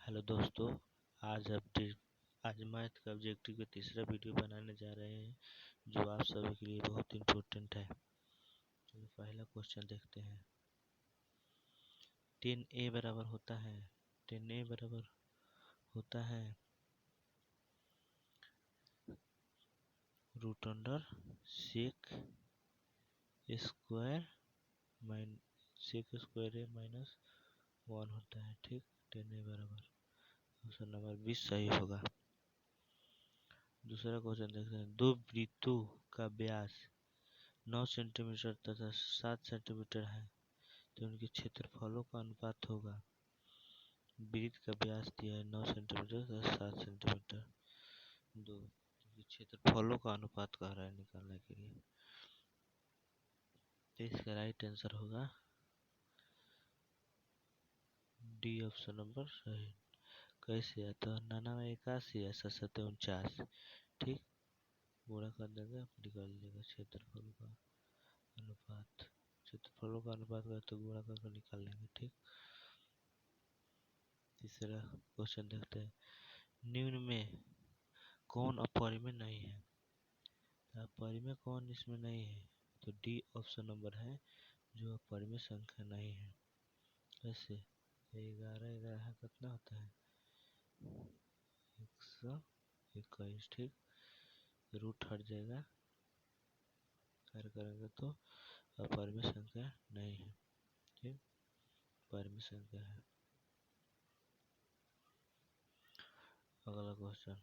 Hello दोस्तों। आज आज मैथ का ऑब्जेक्टिव का तीसरा वीडियो बनाने जा रहे हैं जो आप सभी के लिए बहुत इम्पोर्टेंट है। चलिए पहला क्वेश्चन देखते हैं। 10a बराबर होता है 10a बराबर होता है root under sec square sec square A minus 1 होता है। ठीक, 10a बराबर ऑप्शन नंबर 20 सही होगा। दूसरा क्वेश्चन देखते हैं। दो वृत्तों का व्यास 9 सेंटीमीटर तथा 7 सेंटीमीटर है तो उनके क्षेत्रफलों का अनुपात होगा। वृत्त का व्यास दिया है 9 सेंटीमीटर तथा 7 सेंटीमीटर, दो क्षेत्रफलों का अनुपात कह रहा है निकालने के लिए। तो इसका राइट आंसर होगा डी ऑप्शन नंबर सही। कैसे है तो 99 या 749, ठीक, पूरा कर देंगे निकाल लेगा क्षेत्रफलों का अनुपात। क्षेत्रफलों का अनुपात कर तो गुणा करके निकाल लेंगे। ठीक, तीसरा क्वेश्चन देखते हैं। निम्न में कौन अपरिमेय नहीं है? अपरिमेय कौन इसमें नहीं है तो डी ऑप्शन नंबर है जो अपरिमेय संख्या नहीं है। ऐसे 11 कितना होता है 121। ठीक, रूट हट जाएगा, कार्य करेंगे तो अपरिमेय संख्या नहीं है। ठीक, अपरिमेय संख्या है। अगला क्वेश्चन।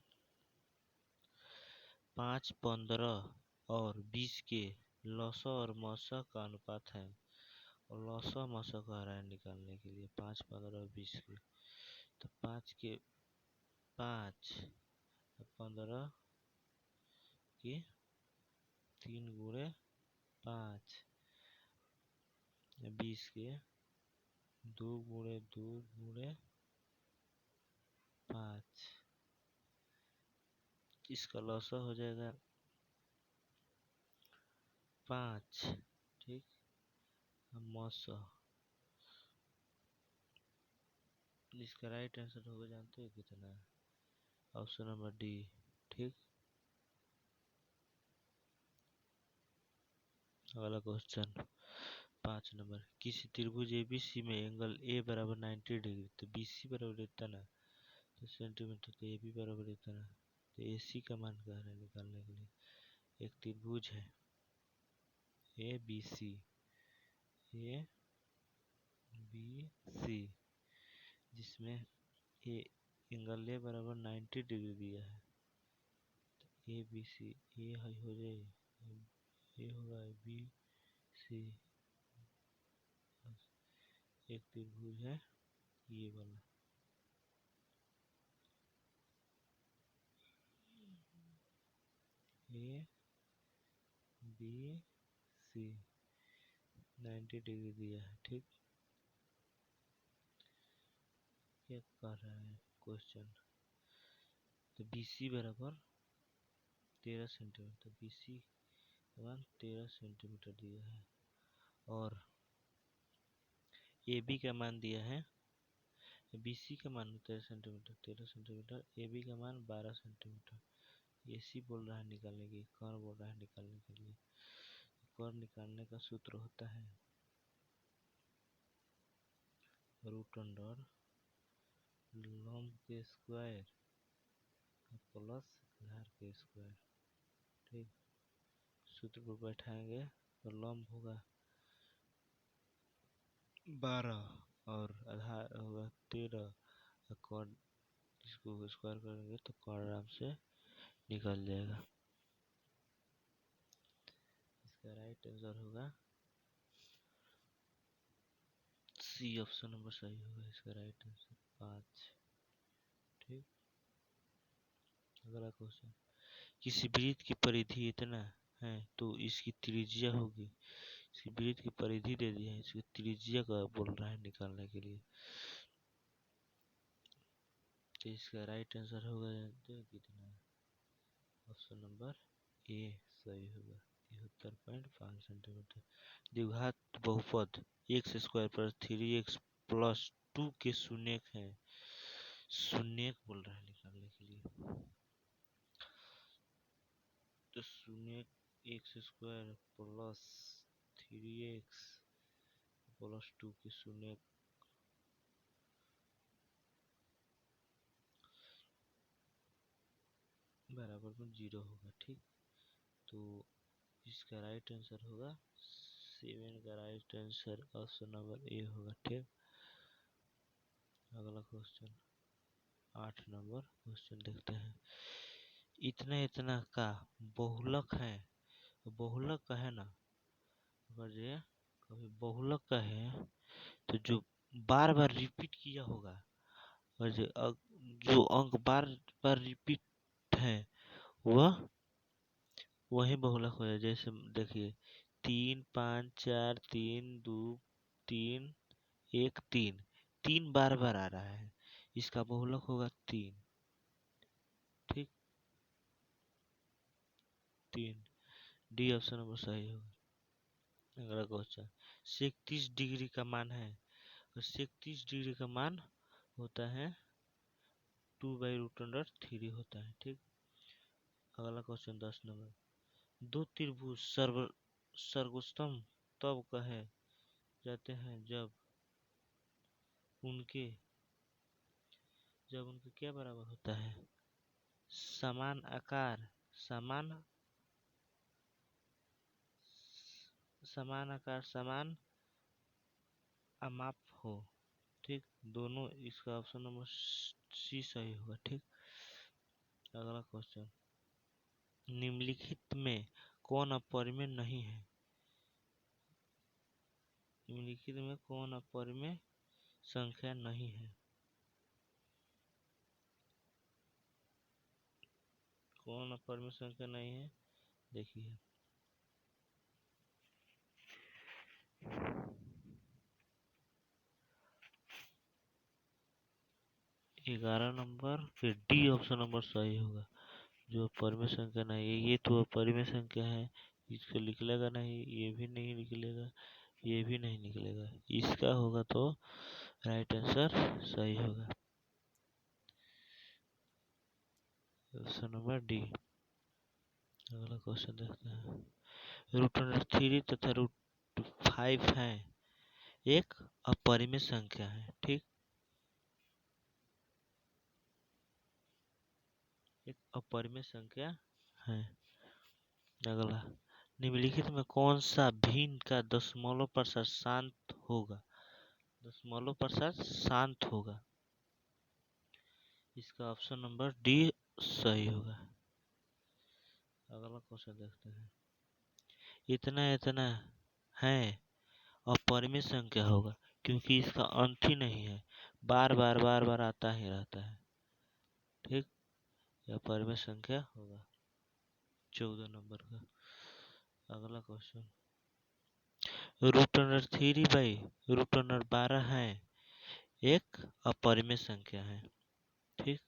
5, 15 और 20 के लौसा और मौसा का अनुपात है और लौसा मौसा कह रहा है निकालने के लिए। 5, 15 और 20 के तो 5 के 5 15 के 3 गुणे 5, 20 के 2 गुणे 2 गुणे 5, इसका लौसा हो जाएगा 5। ठीक, मौसा इसका राइट आंसर होगा, जानते हो कितना है? Option number D. ठीक, अगला क्वेश्चन 5 नंबर। किसी त्रिभुज एबीसी में एंगल ए बराबर 90 डिग्री तो बीसी बराबर इतना तो सेंटीमीटर तो ए बी बराबर इतना तो ए सी का मान कह रहे हैं निकालने के लिए। एक त्रिभुज है ए बी सी जिसमें ए एंगल ए बराबर 90 डिग्री दिया है तो ए बी सी ए हो जाए ए होगा बी सी। एक त्रिभुज है ये वाला ए बी सी 90 डिग्री दिया है। ठीक, क्या कर रहा है क्वेश्चन तो BC बराबर 13 सेंटीमीटर, BC का मान 13 सेंटीमीटर दिया है और AB का मान दिया है। BC का मान 13 सेंटीमीटर, AB का मान 12 सेंटीमीटर। AC बोल रहा है निकालने की, कौन बोल रहा है निकालने के लिए? कौन निकालने का सूत्र होता है रूट अंडर लंब के स्क्वायर प्लस आधार के स्क्वायर। ठीक, सूत्र पर बैठाएंगे तो लंब होगा 12 और आधार होगा 13। कॉर्ड इसको स्क्वायर करेंगे तो कॉर्ड आराम से निकल जाएगा। इसका राइट आंसर होगा सी ऑप्शन नंबर सही होगा। इसका राइट आंसर 5। ठीक, अगला क्वेश्चन। किसी वृत्त की परिधि इतना है तो इसकी त्रिज्या होगी। इसकी वृत्त की परिधि दे दी है, इसकी त्रिज्या का बोल रहा है निकालने के लिए। तो इसका राइट आंसर होगा, जानते हो कितना? ऑप्शन नंबर ए सही होगा 73.5 सेंटीमीटर। द्विघात बहुपद x² पर 3x + 2 के शून्यक है शून्य बोल रहा है निकालने के लिए। तो शून्य x square plus 3x plus 2 के शून्य बराबर में 0 होगा। ठीक, तो इसका राइट आंसर होगा 7 का right answer option number A होगा। ठीक, अगला क्वेश्चन 8 नंबर क्वेश्चन देखते हैं। इतना इतना का बहुलक है, बहुलक का है ना, अगर ये कभी बहुलक का है तो जो बार बार रिपीट किया होगा, और जो अंक बार बार रिपीट है वह वही बहुलक हो जाए। जैसे देखिए 3 5 4 3 2 3 1 3, 3 बार बार आ रहा है, इसका बहुलक होगा 3। ठीक, 3 डी ऑप्शन नंबर सही होगा। अगला क्वेश्चन 36 डिग्री का मान है, तो 36 डिग्री का मान होता है 2/√3 होता है। ठीक, अगला क्वेश्चन 10 नंबर दो त्रिभुज सर्वोत्तम तब कहे जाते हैं उनके जब उनके क्या बराबर होता है, समान आकार समान समान आकार समान अमाप हो। ठीक, दोनों, इसका ऑप्शन नंबर सी सही होगा। ठीक, अगला क्वेश्चन निम्नलिखित में कौन अपरिमेय नहीं है, निम्नलिखित में कौन अपरिमेय संख्या नहीं है, कौन अपरिमेय संख्या नहीं है, देखिए 11 नंबर फिर डी ऑप्शन नंबर सही होगा। जो अपरिमेय संख्या नहीं है, ये तो अपरिमेय संख्या है, इसको निकलेगा नहीं, ये भी नहीं निकलेगा, ये भी नहीं निकलेगा, इसका होगा तो राइट आंसर सही होगा, ऑप्शन नंबर डी। अगला क्वेश्चन देखते हैं √3 तथा √5 है एक अपरिमेय संख्या है। ठीक, एक अपरिमेय संख्या है। अगला निम्नलिखित में कौन सा भिन्न का दशमलव प्रसार शांत होगा, दशमलव प्रसार शांत होगा, इसका ऑप्शन नंबर डी सही होगा। अगला क्वेश्चन देखते हैं इतना इतना है अपरिमेय संख्या होगा क्योंकि इसका अंत ही नहीं है, बार बार आता ही रहता है। ठीक, यह अपरिमेय संख्या होगा। 14 नंबर का अगला क्वेश्चन √3/√12 है एक अपरिमेय संख्या है। ठीक,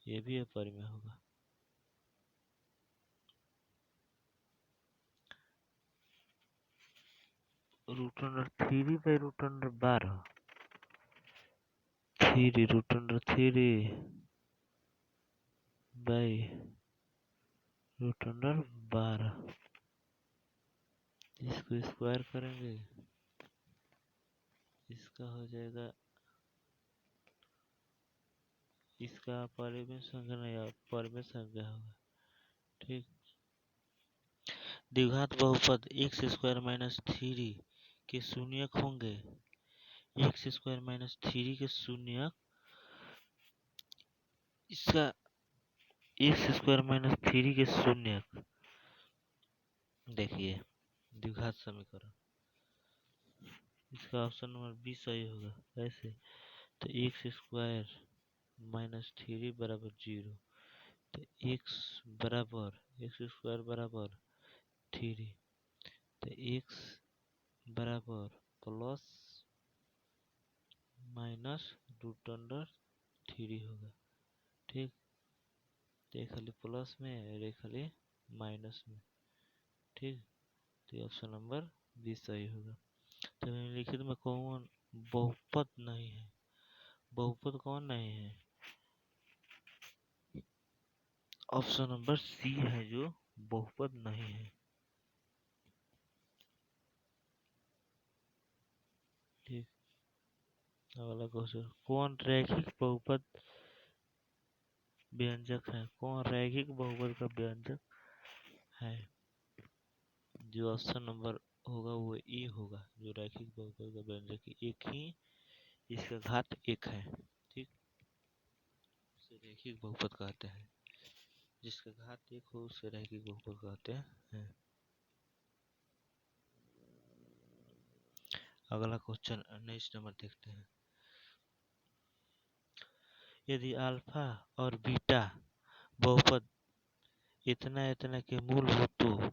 ये भी अपरिमेय होगा। √3/√12 √3/√12 इसको स्क्वायर करेंगे, इसका हो जाएगा, इसका अपरिमेय संख्या नहीं अपरिमेय संख्या होगा। ठीक, द्विघात बहुपद x² - 3 के शून्यक होंगे, x² - 3 के शून्यक, इसका x² - 3 के शून्यक, देखिए द्विघात समीकरण, इसका ऑप्शन नंबर बी सही होगा। कैसे, तो x² - 3 0, तो x² बराबर 3, तो x बराबर प्लस माइनस √3 होगा। ठीक, तो एक खाली प्लस में और एक खाली माइनस में। ठीक, तो ऑप्शन नंबर बी सही होगा। तो निम्नलिखित में कौन बहुपद नहीं है, बहुपद कौन नहीं है, ऑप्शन नंबर सी है जो बहुपद नहीं है। ठीक। अगला क्वेश्चन, कौन रैखिक बहुपद व्यंजक है? कौन रैखिक बहुपद का व्यंजक है? जो ऑप्शन नंबर होगा वो ए होगा, जो रैखिक बहुपद का व्यंजक एक ही, इसका घात एक है। ठीक, उसे रैखिक बहुपद कहते हैं। जिसका घात एक हो उसे रैखिक बहुपद कहते हैं। अगला क्वेश्चन नेक्स्ट नंबर देखते हैं। यदि अल्फा और बीटा बहुपद इतना इतना के मूल हो तो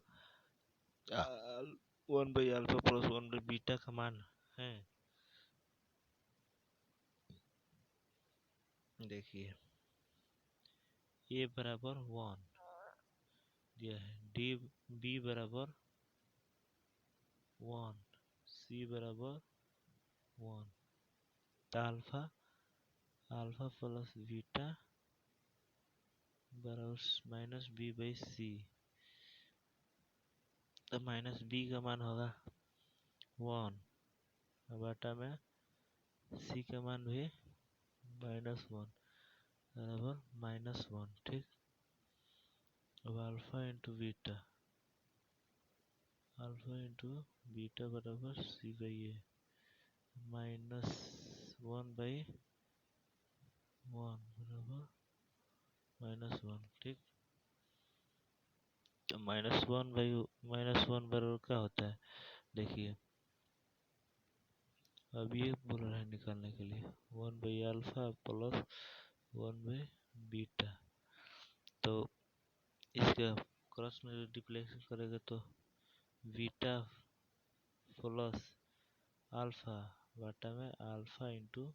1/अल्फा प्लस 1/बीटा का मान है। देखिए, ए बराबर 1 दिया है, डी बी बराबर 1, सी बराबर 1, तो अल्फा अल्फा प्लस बीटा बराबर माइनस बी बाई सी, तो माइनस बी का मान होगा 1 बटा में सी का मान भी -1 बराबर -1। ठीक, अब अल्फा इंटू बीटा बराबर सी बाई ए -1/1 बराबर -1। ठीक, तो -1 बराबर क्या होता है? देखिए, अब ये बोल रहा है निकालने के लिए 1/अल्फा प्लस 1/बीटा, तो इसका क्रॉस मल्टीप्लिकेशन करेगा तो बीटा प्लस अल्फा बटा में alpha into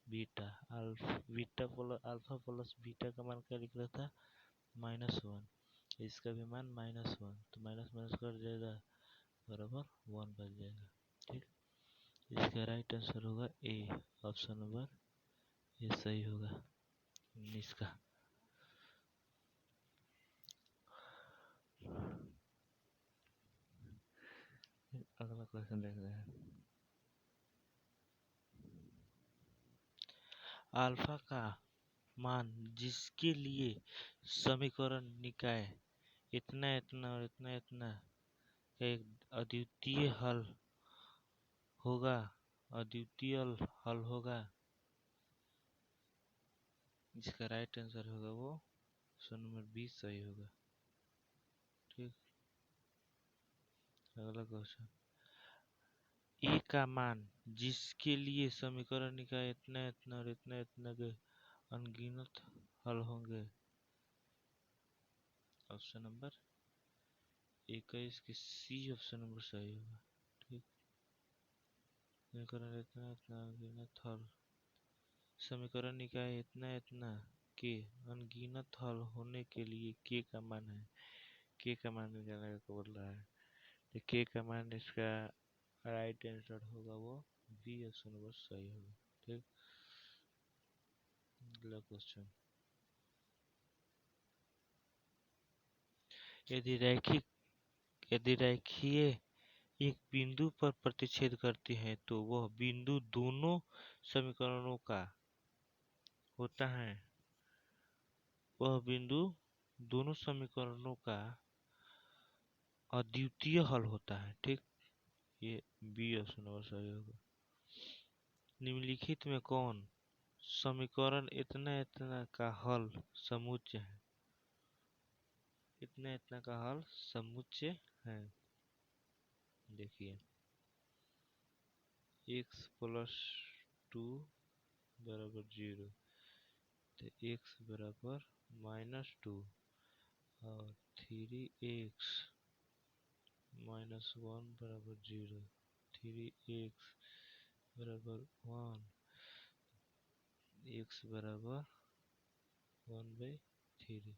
beta, alpha plus beta का मान क्या लिख रहा था? -1, इसका भी मान -1, तो माइनस माइनस कट जाएगा बराबर 1 बच जाएगा। ठीक, इसका राइट आंसर होगा ए, ऑप्शन नंबर ये सही होगा 19 का। अगला क्वेश्चन देख रहे हैं। अल्फा का मान जिसके लिए समीकरण निकाय इतना इतना और इतना इतना का एक अद्वितीय हल होगा, अद्वितीय हल होगा, जिसका राइट आंसर होगा वो ऑप्शन नंबर 20 सही होगा। ठीक, अगला क्वेश्चन, ए का मान जिसके लिए समीकरण निकाय इतना इतना और इतना इतना के अनगिनत हल होंगे, ऑप्शन नंबर 21 के सी ऑप्शन नंबर सही होगा। ठीक, समीकरण इतना इतना अनगिनत हल, समीकरण निकाय इतना इतना के अनगिनत हल होने के लिए के का मान है, के का मान निकालने को बोल रहा है, तो के का मान इसका राइट आंसर होगा वो बी ऑप्शन नंबर सही होगा। ठीक, अगला क्वेश्चन, यदि रेखीय एक बिंदु पर प्रतिच्छेद करती है तो वह बिंदु दोनों समीकरणों का होता है, वह बिंदु दोनों समीकरणों का अद्वितीय हल होता है। ठीक, ये बी ऑप्शन नंबर सही होगा। निम्नलिखित में कौन समीकरण इतना इतना का हल समुच्चय है? इतना इतना का हल समुच्चय है। देखिए, x प्लस 2 बराबर 0, तो x बराबर -2 और 3x -1 बराबर 0, 3x बराबर 1, x बराबर 1/3,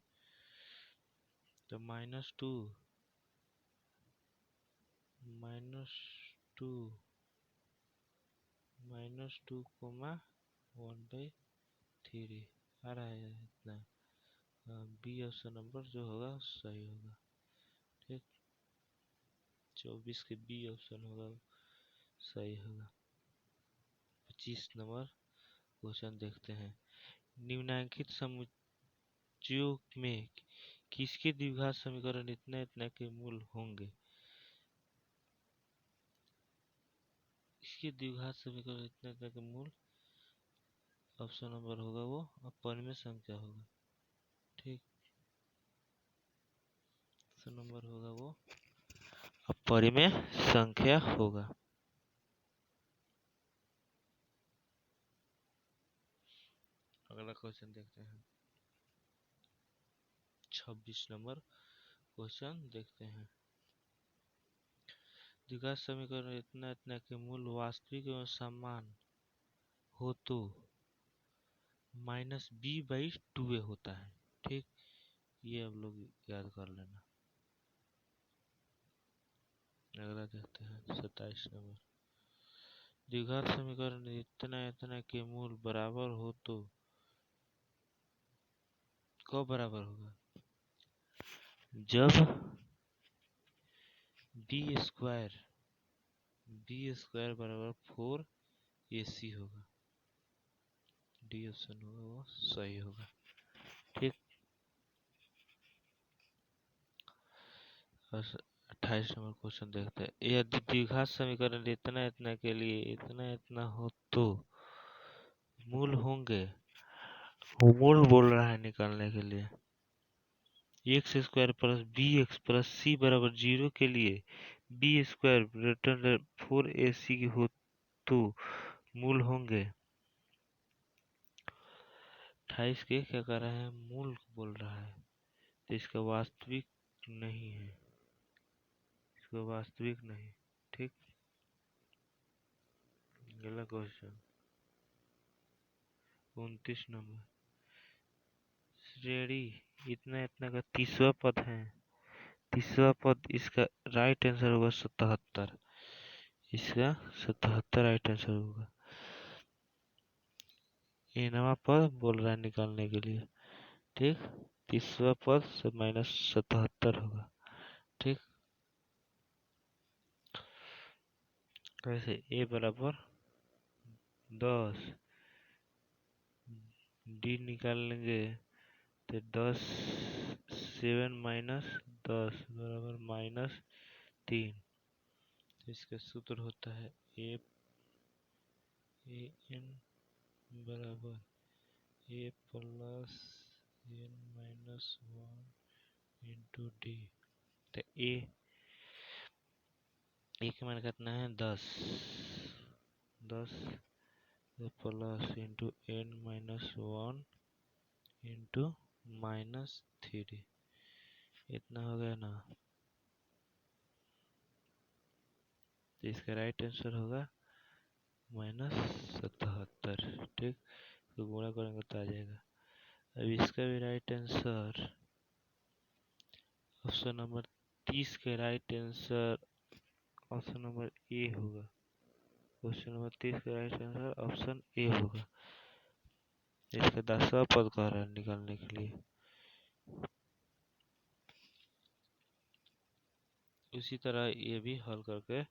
तो -2 -2 1/3 आ रहा है इतना, बी ऑप्शन नंबर जो होगा सही होगा। ठीक, 24 के बी ऑप्शन होगा सही होगा। 25 नंबर क्वेश्चन देखते हैं। निम्नलिखित समुच्चयों में किसके द्विघात समीकरण इतना इतना के मूल होंगे? इसके द्विघात समीकरण इतना इतना के मूल ऑप्शन नंबर होगा वो अपरिमेय संख्या होगा। ठीक, ऑप्शन नंबर होगा वो अपरिमेय संख्या होगा। अगला क्वेश्चन देखते हैं। 26 नंबर क्वेश्चन देखते हैं। द्विघात समीकरण इतना इतना के मूल वास्तविक एवं समान हो तो -b/2a होता है। ठीक, ये आप लोग याद कर लेना। अगला देखते हैं 27 नंबर। द्विघात समीकरण इतना इतना के मूल बराबर हो तो कब बराबर होगा? जब b² बराबर 4ac होगा। डी ऑप्शन होगा वो सही होगा। ठीक, 28 नंबर क्वेश्चन देखते हैं। यदि द्विघात समीकरण इतना इतना के लिए इतना इतना हो तो मूल होंगे, वो मूल बोल रहा है निकालने के लिए। x² plus bx plus c बराबर 0 के लिए b² ग्रेटर 4ac हो तो मूल होंगे। 28 के क्या कर रहे हैं? मूल बोल रहा है, तो इसका वास्तविक नहीं है, इसका वास्तविक नहीं। ठीक, अगला क्वेश्चन 29 नंबर। श्रेणी इतना इतना का तीसरा पद है। तीसरा पद इसका राइट आंसर होगा 77। इसका 77 राइट आंसर होगा। ये नवा पद बोल रहा है निकालने के लिए। ठीक, तीसरा पद से -77 होगा। ठीक, कैसे? a बराबर 10 डी निकाल लेंगे तो 10 7 -10 बराबर -3। इसका सूत्र होता है a n बराबर a plus n -1 into D. तो a का मान कितना है? 10 प्लस इंटू n -1 इंटू -3 इतना हो गया ना। तो इसका राइट आंसर होगा -77। ठीक, तो गुणा करेंगे तो आ जाएगा। अब इसका भी राइट आंसर ऑप्शन नंबर 30 के right answer option number A होगा। क्वेश्चन नंबर 30 का राइट आंसर ऑप्शन ए होगा। इसका 10वां पद कह रहा है निकालने के लिए। उसी तरह ये भी हल करके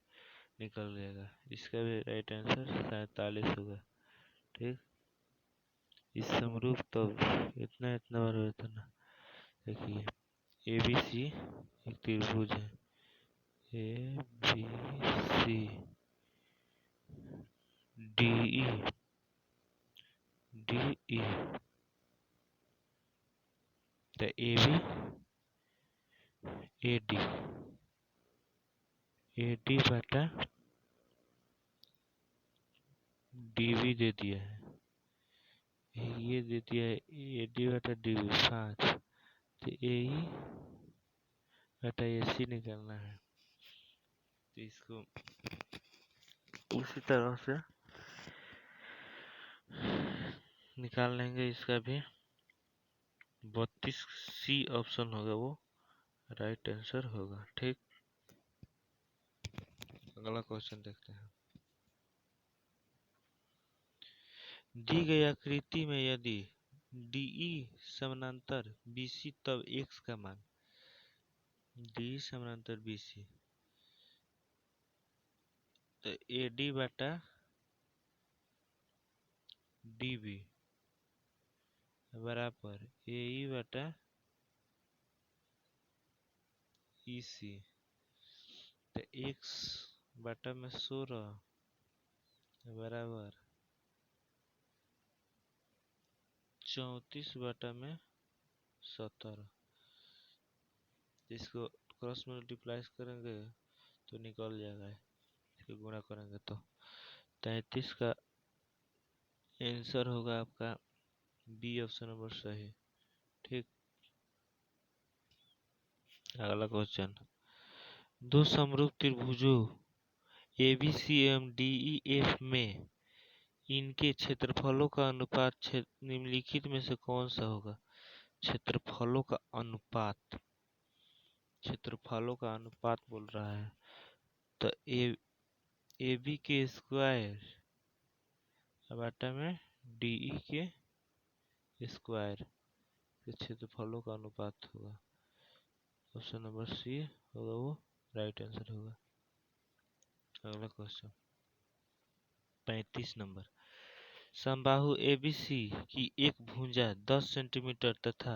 निकल जाएगा। इसका भी राइट आंसर 47 होगा। ठीक, इस समरूप तो इतना इतना बार होता ना। देखिए ABC एक त्रिभुज है। ABC DE DE तो AB AD बटा DB दे दिया है। ये दे दिया है AD बटा DB 5। तो AE बटा AC निकालना है। तो इसको उसी तरह से निकाल लेंगे। इसका भी 32C ऑप्शन होगा वो राइट आंसर होगा। ठीक, अगला क्वेश्चन देखते हैं। दी गई आकृति में यदि डीई समानांतर बीसी तब एक्स का मान डीई समानांतर बीसी तो एडी बटा डीबी बराबर एई बटा ईसी तो एक्स बटा में 16 बराबर 34 बटा में 17। इसको क्रॉस मल्टीप्लाई करेंगे तो निकल जाएगा, इसको गुणा करेंगे तो 33 का आंसर होगा आपका बी ऑप्शन नंबर सही। ठीक, अगला क्वेश्चन, दो समरूप त्रिभुजों एबीसी एवं डीईएफ में इनके क्षेत्रफलों का अनुपात निम्नलिखित में से कौन सा होगा? क्षेत्रफलों का अनुपात, क्षेत्रफलों का अनुपात बोल रहा है तो ए बी के स्क्वायर बटा में डीई के स्क्वायर के क्षेत्रफलों का अनुपात होगा। ऑप्शन नंबर सी होगा वो राइट आंसर होगा। अगला क्वेश्चन 35 नंबर, समबाहु एबीसी की एक भुजा 10 सेंटीमीटर तथा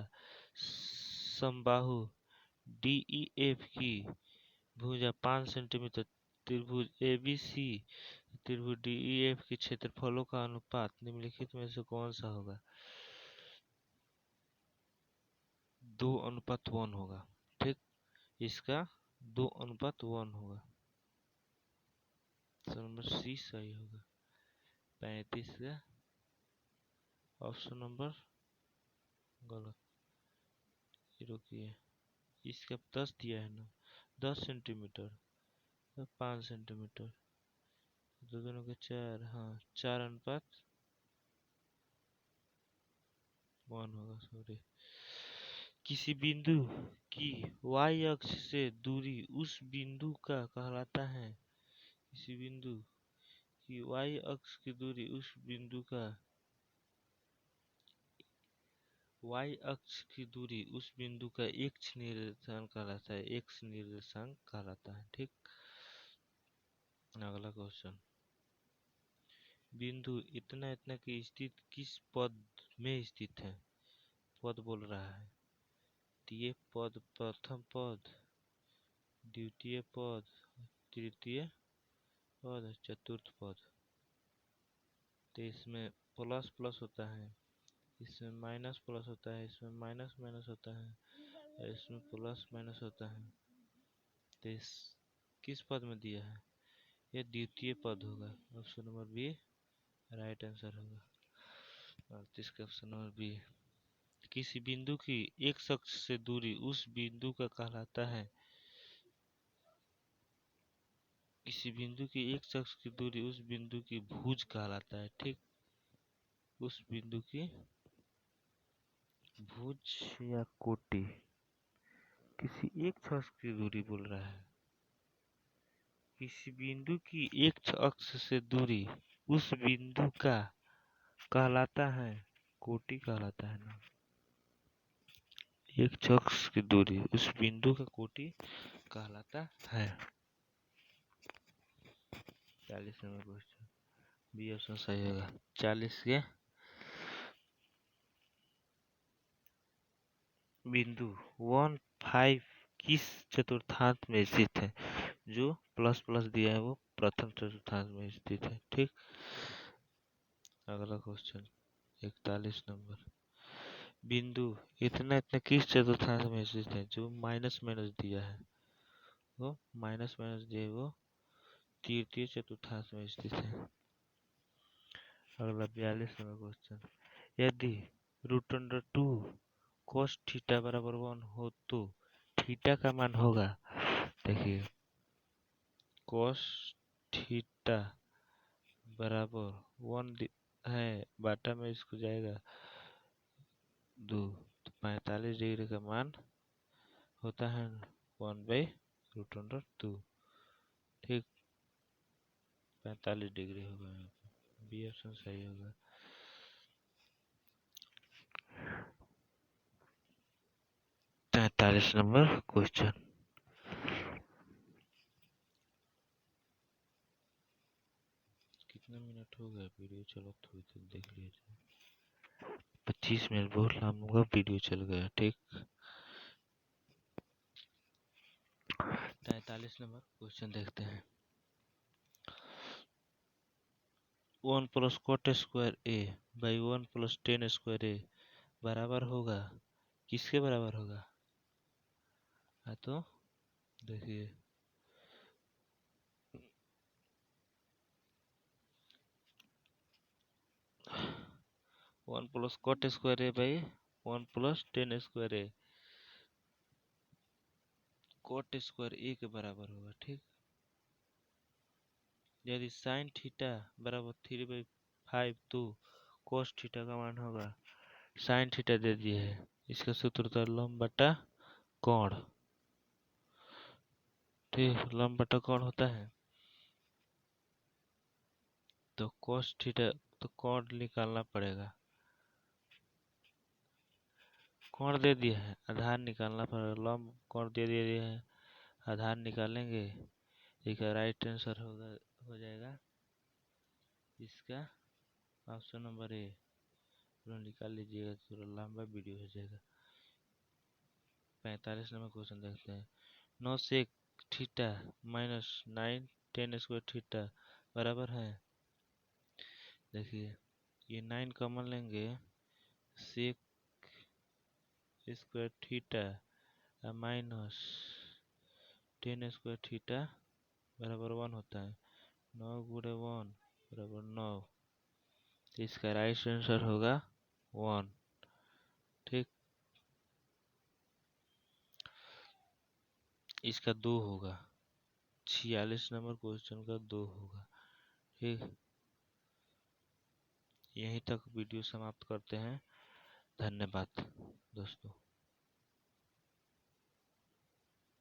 समबाहु डीईएफ की भुजा 5 सेंटीमीटर त्रिभुज एबीसी त्रिभुज डीईएफ के क्षेत्रफलों का अनुपात निम्नलिखित में से कौन सा होगा? 2:1 होगा। ठीक, इसका 2:1 होगा। नंबर सी सही होगा। 35 का ऑप्शन नंबर गलत, रुकिए, इसका 10 दिया है ना, 10 सेंटीमीटर 5 सेंटीमीटर तो दोनों के 4, हाँ 4:1 होगा, सॉरी। किसी बिंदु की y अक्ष से दूरी उस बिंदु का कहलाता है, किसी बिंदु की y अक्ष की दूरी उस बिंदु का y अक्ष की दूरी उस बिंदु का x निर्देशांक कहलाता है, x निर्देशांक कहलाता है। ठीक, अगला क्वेश्चन, बिंदु इतना इतना की स्थित किस पद में स्थित है? पद बोल रहा है, ये पद प्रथम पद, द्वितीय पद, तृतीय पद, चतुर्थ पद। तो इसमें प्लस प्लस होता है, इसमें माइनस प्लस होता है, इसमें माइनस माइनस होता है और इसमें प्लस माइनस होता है। तो इस किस पद में दिया है? ये द्वितीय पद होगा। Option number B right answer होगा। 38 का ऑप्शन नंबर बी। किसी बिंदु की एक अक्ष से दूरी उस बिंदु का कहलाता है, किसी बिंदु की एक अक्ष की दूरी उस बिंदु की भुज कहलाता है। ठीक, उस बिंदु की भुज या कोटि, किसी एक अक्ष की दूरी बोल रहा है, किसी बिंदु की एक अक्ष से दूरी उस बिंदु का कहलाता है, कोटि कहलाता है ना, एक अक्ष की दूरी उस बिंदु का कोटि कहलाता है। 40 नंबर क्वेश्चन, बी ऑप्शन सही होगा। 40 के बिंदु 1, 5 किस चतुर्थांश में स्थित है? जो प्लस प्लस दिया है वो प्रथम चतुर्थांश में स्थित है। ठीक, अगला क्वेश्चन 41 नंबर, बिंदु इतना इतना किस चतुर्थांश में स्थित है? जो माइनस माइनस दिया है वो माइनस माइनस दिया है वो तृतीय चतुर्थांश में स्थित है। अगला 42 नंबर क्वेश्चन, यदि √2 cos थीटा बराबर 1 हो तो थीटा का मान होगा, देखिए cos थीटा बराबर 1 है, बाटा में इसको जाएगा 2 तो 45 डिग्री का मान होता है 1/√2। ठीक, 45 डिग्री होगा, बी ऑप्शन सही होगा। 45 नंबर क्वेश्चन। कितना मिनट हो गया वीडियो? चलो थोड़ी देर देख लीजिए। 25 मिनट बहुत लंबा वीडियो चल गया। ठीक, 43 नंबर क्वेश्चन देखते हैं। 1 plus cot square A by 1 plus tan square A बराबर होगा किसके बराबर होगा? तो देखिए, 1 plus cot square A by 1 plus tan square A, cot square A के बराबर होगा। ठीक, यदि साइन थीटा बराबर 3/5 तो कोस थीटा का मान होगा, साइन थीटा दे दिया है, इसका सूत्र था लंब बटा कोण। ठीक, लंब बटा कोण होता है तो कोस थीटा, तो कोण निकालना पड़ेगा। कोण दे दिया है, आधार निकालना पड़ेगा। लंब कोण दे दिया है, आधार निकालेंगे, इसका राइट आंसर होगा, हो जाएगा इसका ऑप्शन नंबर ए। पूरा निकाल लीजिएगा, थोड़ा लंबा वीडियो हो जाएगा। 45 नंबर क्वेश्चन देखते हैं। 9 sec theta minus 9 tan square theta बराबर है, देखिए ये 9 कॉमन लेंगे, sec square theta minus tan square theta बराबर 1 होता है। 9 गुणे 1 बराबर 9, तो इसका राइट आंसर होगा 1। ठीक, इसका 2 होगा। 46 नंबर क्वेश्चन का 2 होगा। ठीक, यहीं तक वीडियो समाप्त करते हैं। धन्यवाद दोस्तों।